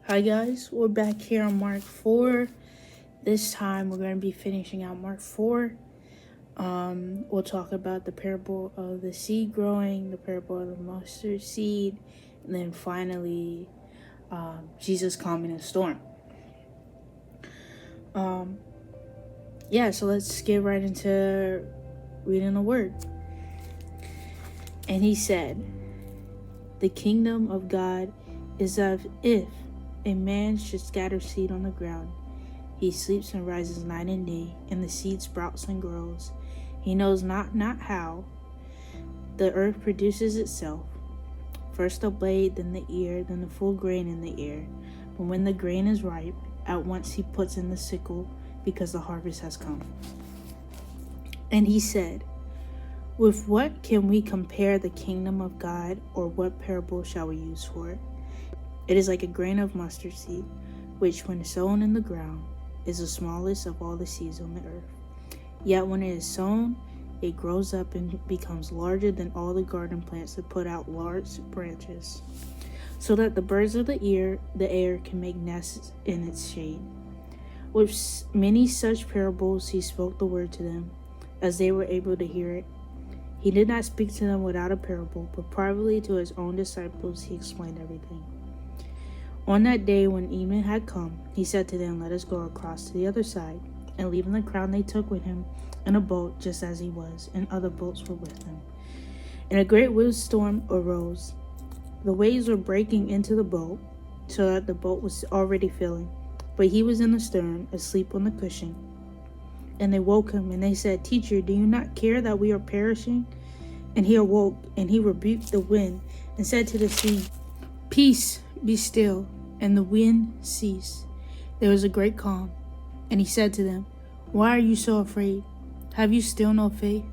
Hi guys, we're back here on Mark 4. This time we're going to be finishing out Mark 4. We'll talk about the parable of the seed growing, the parable of the mustard seed, and then finally Jesus calming a storm. So let's get right into reading the word. And he said, "The kingdom of God is as if a man should scatter seed on the ground. He sleeps and rises night and day, and the seed sprouts and grows. He knows not how. The earth produces itself. First the blade, then the ear, then the full grain in the ear. But when the grain is ripe, at once he puts in the sickle, because the harvest has come." And he said, "With what can we compare the kingdom of God, or what parable shall we use for it? It is like a grain of mustard seed, which when sown in the ground is the smallest of all the seeds on the earth. Yet when it is sown, it grows up and becomes larger than all the garden plants that put out large branches, so that the birds of the air can make nests in its shade." With many such parables he spoke the word to them, as they were able to hear it. He did not speak to them without a parable, but privately to his own disciples he explained everything. On that day when evening had come, he said to them, "Let us go across to the other side." And leaving the crowd, they took with him in a boat just as he was, and other boats were with him. And a great windstorm arose. The waves were breaking into the boat, so that the boat was already filling. But he was in the stern, asleep on the cushion. And they woke him, and they said, "Teacher, do you not care that we are perishing?" And he awoke, and he rebuked the wind, and said to the sea, "Peace, be still." And the wind ceased. There was a great calm. And he said to them, "Why are you so afraid? Have you still no faith?"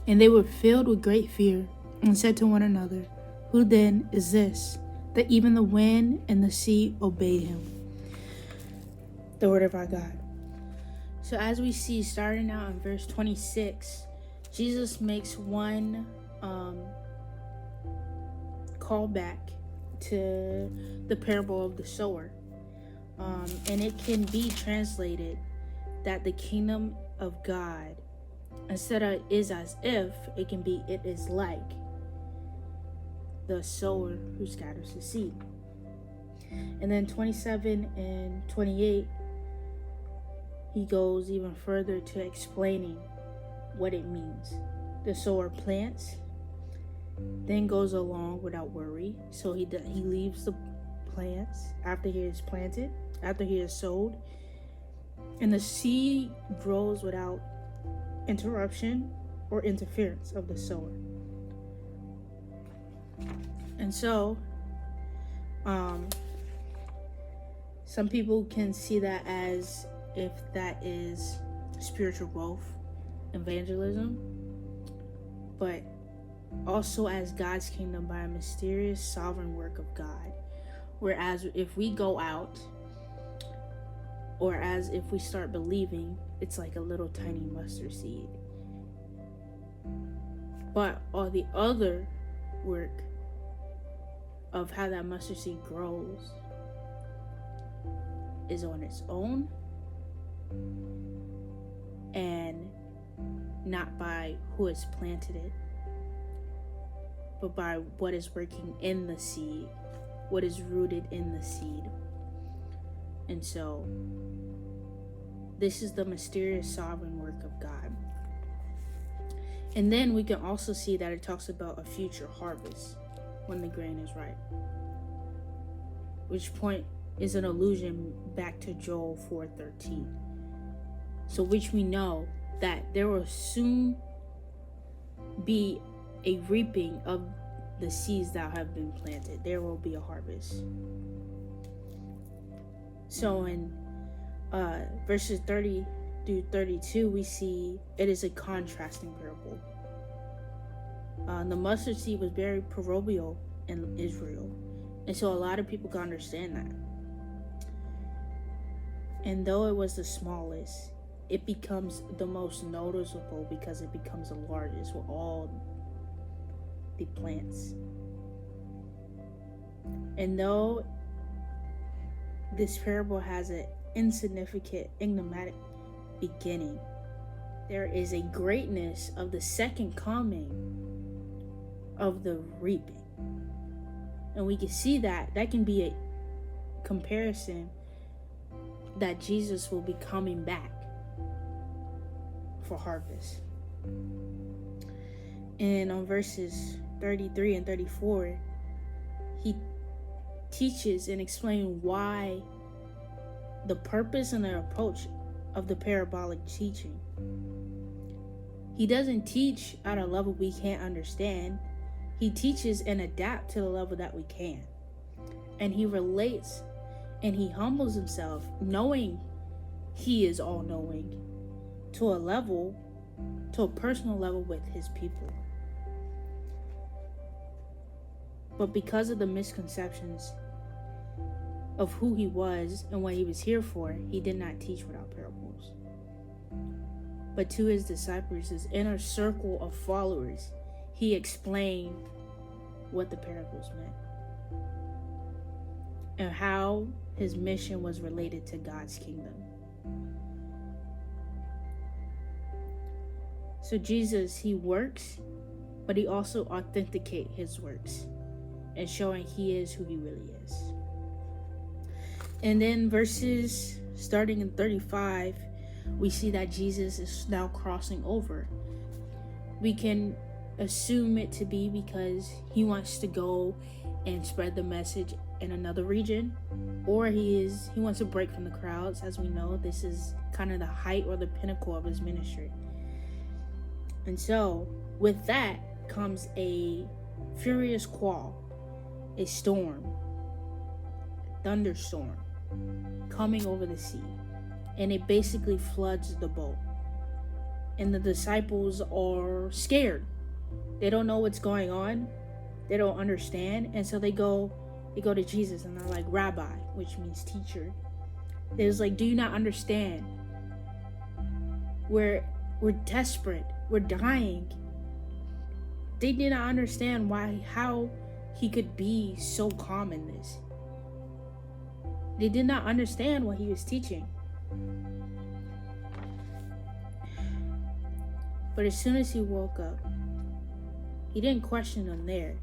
And they were filled with great fear, and said to one another, "Who then is this, that even the wind and the sea obey him?" The word of our God. So as we see, starting out in verse 26, Jesus makes one callback to the parable of the sower. And it can be translated that the kingdom of God, instead of is as if, it can be it is like the sower who scatters the seed. And then 27 and 28, he goes even further to explaining what it means. The sower plants, then goes along without worry. So he leaves the plants after he is planted, after he is sowed, and the seed grows without interruption or interference of the sower. And so some people can see that as if that is spiritual growth, evangelism, but also as God's kingdom by a mysterious sovereign work of God. Whereas if we go out, or as if we start believing, it's like a little tiny mustard seed. But all the other work of how that mustard seed grows is on its own, and not by who has planted it, but by what is working in the seed, what is rooted in the seed. And so this is the mysterious sovereign work of God. And then we can also see that it talks about a future harvest when the grain is ripe, which point is an allusion back to Joel 4:13. So which we know that there will soon be a reaping of the seeds that have been planted. There will be a harvest. So in verses 30 through 32, we see it is a contrasting parable. The mustard seed was very proverbial in Israel, and so a lot of people can understand that. And though it was the smallest, it becomes the most noticeable because it becomes the largest with all the plants. And though this parable has an insignificant, enigmatic beginning. There is a greatness of the second coming of the reaping. And we can see that can be a comparison that Jesus will be coming back for harvest. And on verses 33 and 34, he teaches and explains why the purpose and the approach of the parabolic teaching. He doesn't teach at a level we can't understand. He teaches and adapts to the level that we can. And he relates and he humbles himself, knowing he is all-knowing, to a personal level with his people. But because of the misconceptions of who he was and what he was here for, he did not teach without parables. But to his disciples, his inner circle of followers, he explained what the parables meant and how his mission was related to God's kingdom. So Jesus, he works, but he also authenticates his works and showing he is who he really is. And then verses starting in 35, we see that Jesus is now crossing over. We can assume it to be because he wants to go and spread the message in another region, or he wants to break from the crowds. As we know, this is kind of the height or the pinnacle of his ministry. And so with that comes a furious squall, a storm, thunderstorm coming over the sea, and it basically floods the boat. And the disciples are scared. They don't know what's going on. They don't understand. And so they go to Jesus and they're like, Rabbi, which means teacher. They're like, do you not understand? We're desperate. We're dying. They did not understand how he could be so calm in this. They did not understand what he was teaching. But as soon as he woke up, he didn't question them there.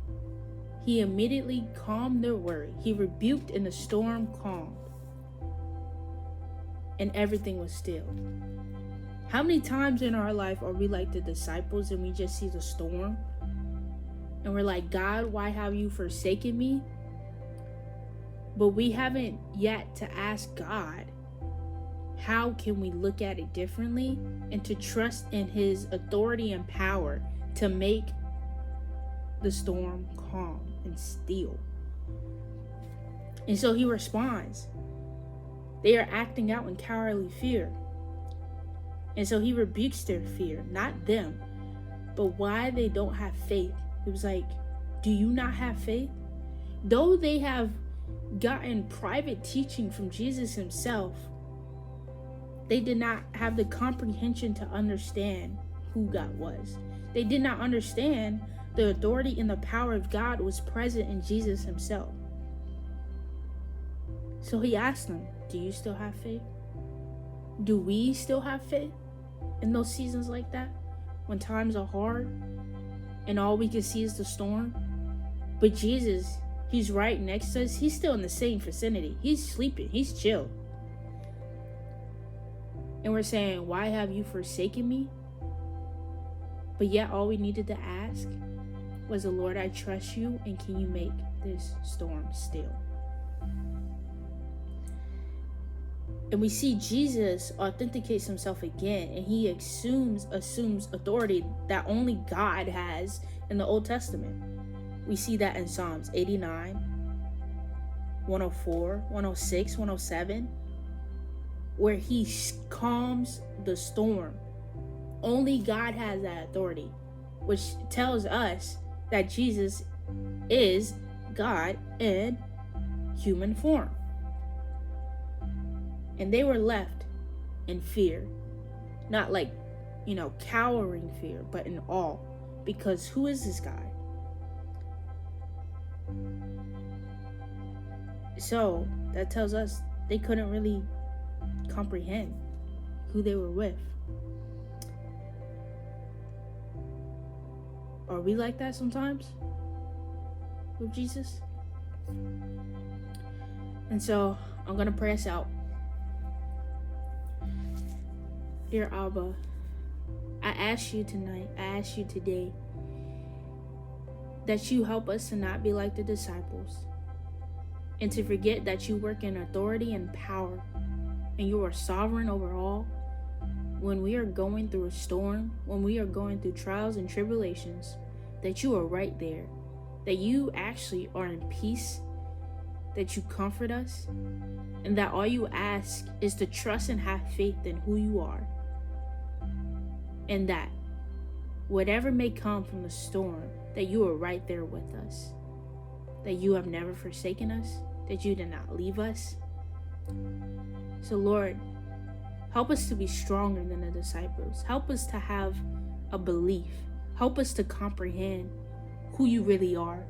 He immediately calmed their worry. He rebuked and the storm calmed. And everything was still. How many times in our life are we like the disciples and we just see the storm? And we're like, God, why have you forsaken me? But we haven't yet to ask God, how can we look at it differently and to trust in his authority and power to make the storm calm and still? And so he responds. They are acting out in cowardly fear. And so he rebukes their fear, not them, but why they don't have faith. It was like, do you not have faith? Though they have gotten private teaching from Jesus himself, they did not have the comprehension to understand who God was. They did not understand the authority and the power of God was present in Jesus himself. So he asked them, do you still have faith? Do we still have faith in those seasons like that? When times are hard and all we can see is the storm? But Jesus, he's right next to us. He's still in the same vicinity. He's sleeping. He's chill. And we're saying, why have you forsaken me? But yet all we needed to ask was, the Lord, I trust you, and can you make this storm still? And we see Jesus authenticates himself again, and he assumes authority that only God has in the Old Testament. We see that in Psalms 89, 104, 106, 107, where he calms the storm. Only God has that authority, which tells us that Jesus is God in human form. And they were left in fear, not like, cowering fear, but in awe, because who is this guy? So that tells us they couldn't really comprehend who they were with. Are we like that sometimes with Jesus? And so I'm going to pray us out. Dear Abba, I ask you tonight, I ask you today, that you help us to not be like the disciples and to forget that you work in authority and power and you are sovereign over all. When we are going through a storm, when we are going through trials and tribulations, that you are right there, that you actually are in peace, that you comfort us, and that all you ask is to trust and have faith in who you are. And that whatever may come from the storm, that you are right there with us, that you have never forsaken us, that you did not leave us. So Lord, help us to be stronger than the disciples. Help us to have a belief. Help us to comprehend who you really are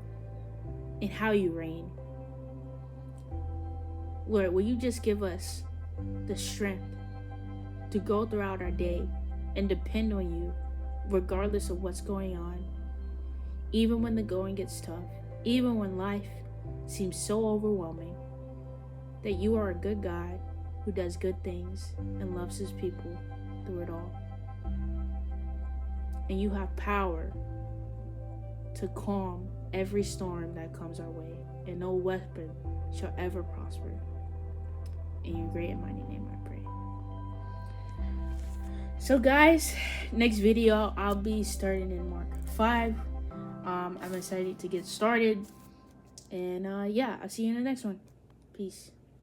and how you reign. Lord, will you just give us the strength to go throughout our day and depend on you regardless of what's going on, even when the going gets tough, even when life seems so overwhelming, that you are a good God who does good things and loves his people through it all. And you have power to calm every storm that comes our way, and no weapon shall ever prosper. In your great and mighty name I pray. So guys, next video I'll be starting in Mark 5. I'm excited to get started. And yeah, I'll see you in the next one. Peace.